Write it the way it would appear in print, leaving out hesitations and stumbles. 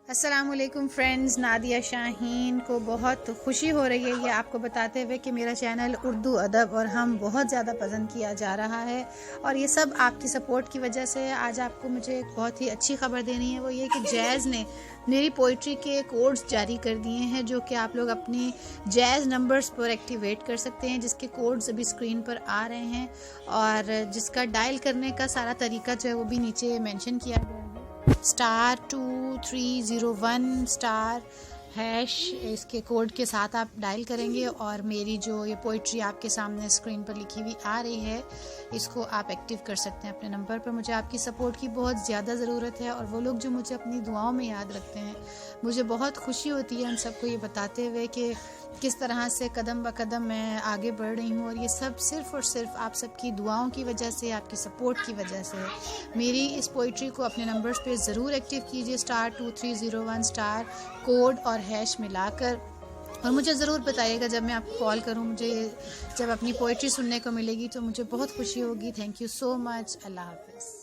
अस्सलामुअलैकुम फ्रेंड्स, नादिया शाहीन को बहुत खुशी हो रही है ये आपको बताते हुए कि मेरा चैनल उर्दू अदब और हम बहुत ज़्यादा पसंद किया जा रहा है और ये सब आपकी सपोर्ट की वजह से। आज आपको मुझे एक बहुत ही अच्छी खबर देनी है, वो ये कि जैज़ ने मेरी पोइट्री के कोड्स जारी कर दिए हैं जो कि आप लोग अपनी जैज़ नंबर्स पर एक्टिवेट कर सकते हैं, जिसके कोड्स अभी स्क्रीन पर आ रहे हैं और जिसका डायल करने का सारा तरीका जो है वो भी नीचे मेंशन किया गया है। *2301 हैश इसके कोड के साथ आप डायल करेंगे और मेरी जो ये पोइट्री आपके सामने स्क्रीन पर लिखी हुई आ रही है इसको आप एक्टिव कर सकते हैं अपने नंबर पर। मुझे आपकी सपोर्ट की बहुत ज़्यादा ज़रूरत है और वो लोग जो मुझे अपनी दुआओं में याद रखते हैं, मुझे बहुत खुशी होती है उन सबको ये बताते हुए कि किस तरह से कदम ब कदम मैं आगे बढ़ रही हूँ और ये सब सिर्फ़ और सिर्फ आप सबकी दुआओं की वजह से, आपकी सपोर्ट की वजह से। मेरी इस पोइट्री को अपने नंबर्स पे ज़रूर एक्टिव कीजिए, *2301 कोड और हैश मिलाकर, और मुझे ज़रूर बताइएगा जब मैं आपको कॉल करूँ। मुझे जब अपनी पोइट्री सुनने को मिलेगी तो मुझे बहुत खुशी होगी। Thank you so much. अल्लाह हाफ़िज़।